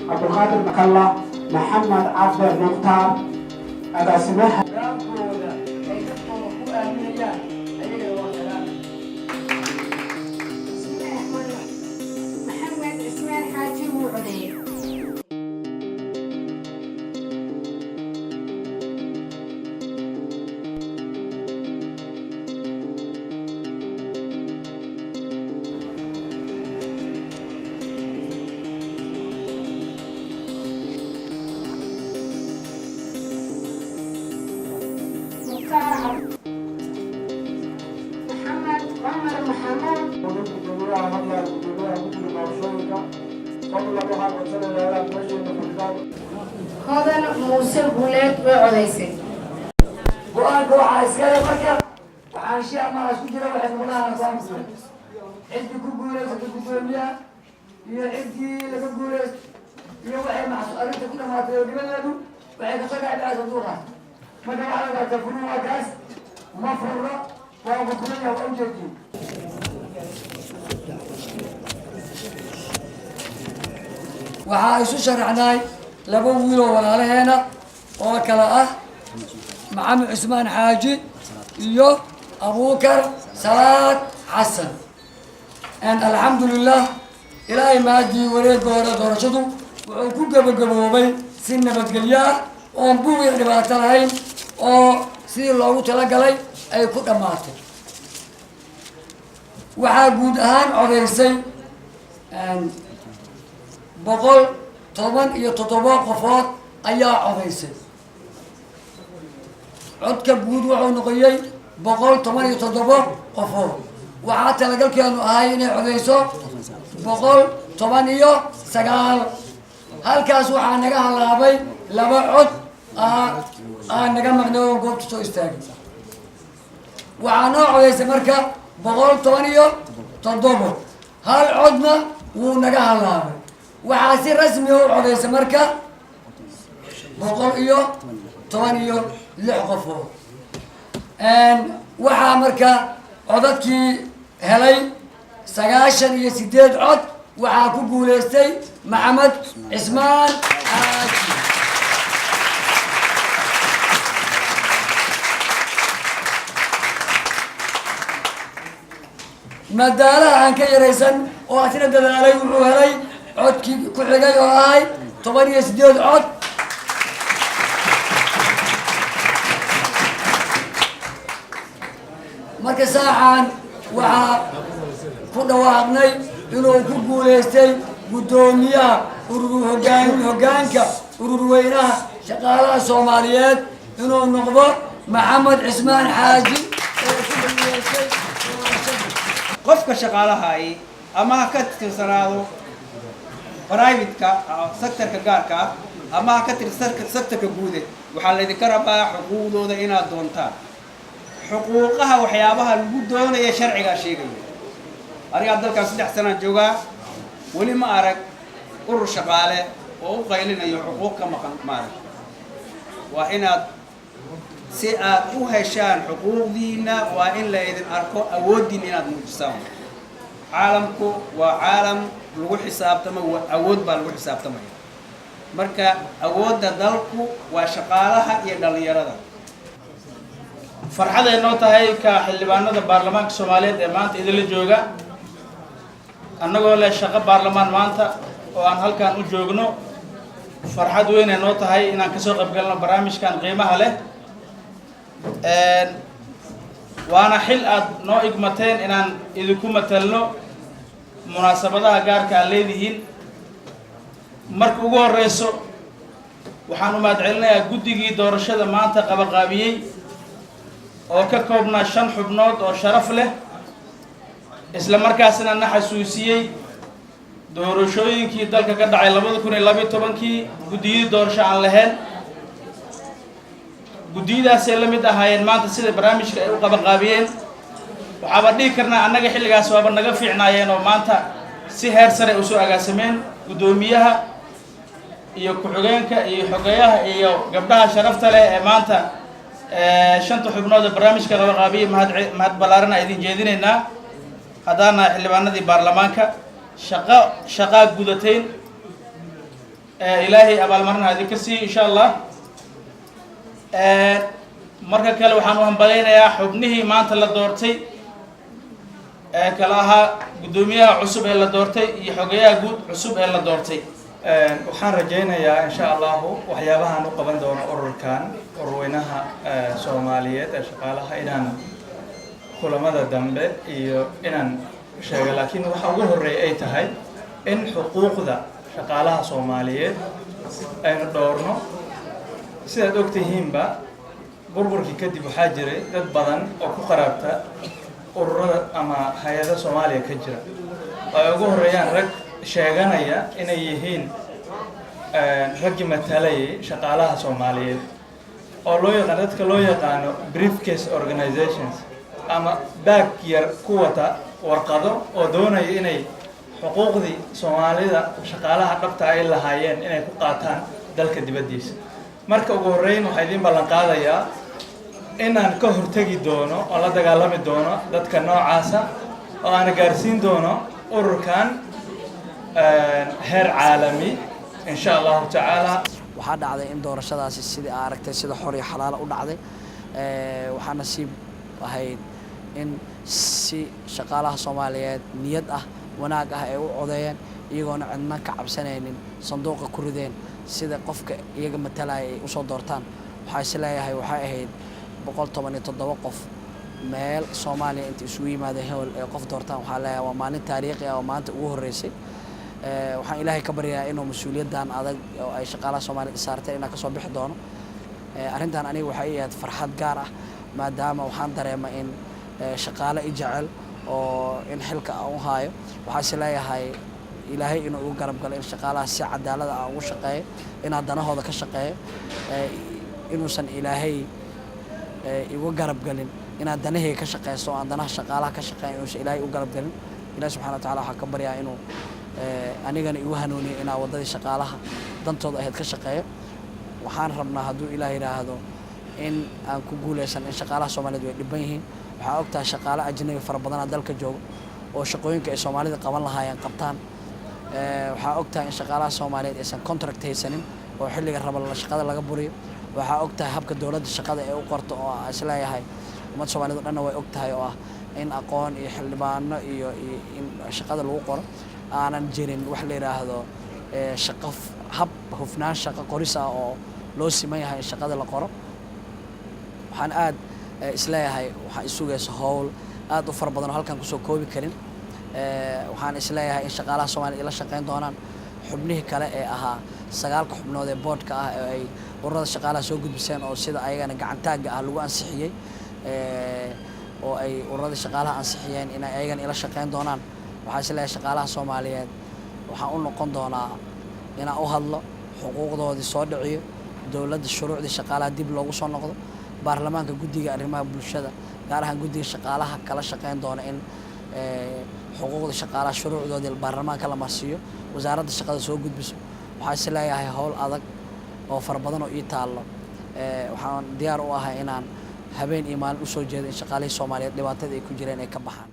عبد القادر مكلا محمد عبد المختار هذا سماح محمد اسماعيل حاجي وعلي محمد عمر محمود هذا موسى بولاد وعليسي وأنا عسكري مركب وعن شيء ما أسكت له واحد من أنا صامت عندي كوكولة كوكولة هي عندي لكوكولة هي واحد مع سؤال كل ما تقول له واحد طلع على صندوقها ما دام على تلفونه وكاس وما فرّه وأبو كلية وأوجدي waxaa isu sharaxnay laba wiil oo walaalaheena oo kala ah maxamed cusmaan xaaji iyo abuukar salaad xasan alxamdulilah ilaahay maadii wareegga hore doorashadu wuxuu ku gabagaboobay si nabadgelyo ah oon buug iyo dhibaato lahayn oo sidii loogu talagalay ay ku dhammaatay waxaa guud ahaan codaysay 117 qofood ayaa codaysay codka guud wuxuu noqoyay 117 qofood waxaa talagalkeenu ahay inay codayso 119 halkaas waxaa naga halaabay 2 cod aan naga maqnay oo goobta soo istaagay waxaa noo codaysay marka 117 hal codna wuu naga halaabay waxaa si rasmi u codaysay marka 116 qofood waxaa marka codadkii helay 98 cod waxaa ku guuleystay maxamed cismaan xaaji madaalaha aan ka yaraysan oo asina dadaalay wuxuu helay codkii ku xigay oo ahay 18 cod marka saaxan waxaa ku dhawaaqnay inuu ku guuleystay guddoomiyaha hoggaanka ururweynaha shaqaalaha Soomaaliyeed inuu noqdo maxamed cismaan xaaji oo ku guuleystay qofka shaqaalaha ay ama ka tirsanaado private-ka sector-ka gaarka ama ka tirsanka sector-ka guud waxaa la idin rabaa xuquuqdooda inaad doontaan xuquuqaha waxyaabaha lagu doonayo sharciga sheegaya aniga dalka 3 sano jooga wali ma arag urur shaqaale oo u qaylinayo xuquuq ka maqan maaran waa inaad si aad u heshaan xuquuqdiina waa in la idin arko awoodin inaad muujisaan caalamku waa caalam lagu xisaabtamo awood baa lagu xisaabtamaya marka awoodda dalku waa shaqaalaha iyo dhalinyarada farxad ay noo tahay ka xildhibaanada baarlamaanka Soomaaliyeed ee maanta idin la jooga annagoo leh shaqo baarlamaan maanta oo aan halkaan u joogno farxad weyn ay noo tahay inaan ka soo qayb galno barnaamijkan qiimaha leh waana xil aad noo igmateen inaan idinku matalno munaasabadaha gaarka aan leedihiin marka ugu horeyso waxaan u mahadcelinayaa guddigii doorashada maanta qabaqaabiyey oo ka koobnaa 5 xubnood oo sharaf leh isla markaasna na xasuusiyey doorashooyinkii dalka ka dhacay 2012kii guddiyada doorasho aan lahayn guddiyadaas ay la mid ahaayeen maanta sida barnaamijka ay u qabaqaabiyeen waxaaba dhihi karnaa annaga xilligaas waaba naga fiicnaayeen oo maanta si heer sare u soo agaasimeen guddoomiyaha iyo ku-xigeenka iyo xogeyaha iyo gabdhaha sharafta leh ee maanta 5 xubnood ee barnaamijka qabaqaabiyey mahad ballaaran idin jeedinaynaa hadana xildhibaanadii baarlamaanka shaqaa gudateen ilaahay abaalmarina idinka sii insha allah. marka kale waxaan u hambaleynayaa xubnihii maanta la doortay kala ahaa guddoomiyaha cusub ee la doortay iyo xogeyaha guud cusub ee la doortay. waxaan rajaynayaa insha allahu waxyaabahan u qaban doono ururkan ururweynaha Soomaaliyeed ee shaqaalaha inaan kulamada dambe iyo inaan sheego, laakiin waxa ugu horeeya ay tahay in xuquuqda shaqaalaha Soomaaliyeed aynu dhowrno. sidaad ogtihiinba burburkii kadib waxaa jiray dad badan oo ku qaraabta ururada ama hay'adaha Soomaaliya ka jira oo ay ugu horeeyaan rag sheeganaya inay yihiin rag matalay shaqaalaha Soomaaliyeed oo dadka loo yaqaano briefcase organizations ama baag yar ku wata warqado oo doonaya inay xuquuqdii Soomaalida shaqaalaha dhabta ay lahaayeen inay ku qaataan dalka dibadiisa. marka ugu horeyn waxaa idin ballan qaadayaa inaan ka hortagi doono oo la dagaalami doono dadka noocaasa oo aan gaarsiin doono ururkan heer caalami insha Allah taala. waxaa dhacday in doorashadaasi sidii aad aragtay sida xor iyo xalaal u dhacday. waxaa nasiib ahayd in si shaqaalaha Soomaaliyeed niyad ah wanaag ah ay u codeeyeen iyagoona cidna ka cabsanaynin sanduuqa ku rideen sida qofka iyaga matalaya ay u soo doortaan. waxaa is leeyahay waxay ahayd 117 qof meel Soomaaliya inta isugu yimaadeen hawel ay qof doortaan. waxaa leeyahay waa maalin taariikhi ah oo maanta ugu horeysay. waxaan ilaahay ka baryayaa inuu mas'uuliyadan adag oo ay shaqaalaha Soomaaliyeed saartay inaan ka soo bixi doono. arrintan aniga waxay ahayd farxad gaar ah maadaama waxaan dareemay in shaqaale i jecel oo in xilka aan u haayo. waxaa is leeyahay ilaahay inuu ugu garab galo in shaqaalaha si cadaalad ah ugu shaqeeyo, inaan danahooda ka shaqeeyo, inuusan ilaahay igu garab galin inaan danahayga ka shaqeysto oo aan danaha shaqaalaha ka shaqeeyo, inuusan ilaahay u garab galin. ilaahay subxaanahu wa tacaala waxaan ka baryaa inuu anigana igu hanuuniyo inaan waddadii shaqaalaha dantooda ahayd ka shaqeeyo. waxaan rabnaa hadduu ilaah yidhaahdo in aan ku guuleysan in shaqaalaha Soomaaliyeed way dhiban yihiin. waxaa ogtahay shaqaale ajnabi fara badan dalka jooga oo shaqooyinka ay Soomaalida qaban lahaayeen qabtaan. waxaa ogtahay in shaqaalaha Soomaaliyeed aysan contract haysanin oo xilliga raba shaqada laga buriyo. waxaa ogtahay habka dowladda shaqada ay u qorto oo is leeyahay ummadda Soomaaliyeed dhanna way ogtahay oo ah in aqoon iyo xildhibaano iyo in shaqada lagu qoro aanan jirin wax la yiraahdo shaqo hab hufnaan shaqo qoris ah oo loo siman yahay in shaqada la qoro. waxaan aad is leeyahay waxaa isugaysa howl aad u fara badan oo halkan kusoo koobi karin. waxaan is leeyahay in shaqaalaha Soomaaliyeed la shaqeyn doonaan xubnihii kale ee ahaa 9 xubnood ee boardka ah ee ay ururada shaqaalaha soo gudbiseen oo sida ayagana gacantaaga ah lagu ansixiyay oo ay ururada shaqaalaha ansixiyeen in ayagana ila shaqeyn doonaan. waxaa is leeyahay shaqaalaha Soomaaliyeed waxaan u noqon doonaa inaan u hadlo xuquuqdoodii soo dhiciyo, dowladda shuruucdii shaqaalaha dib loogu soo noqdo, baarlamaanka guddiga arrimaha bulshada gaar ahaan guddiga shaqaalaha kala shaqeyn doona in xuquuqda shaqaalaha shuruucdoodii baarlamaanka la marsiiyo, wasaaradda shaqada soo gudbiso. waxaa is leeyahay howl adag oo fara badan oo ii taallo. waxaan diyaar u ahay inaan habeen iyo maalin u soo jeedo in shaqaalihii Soomaaliyeed dhibaatada ay ku jireen ay ka baxaan.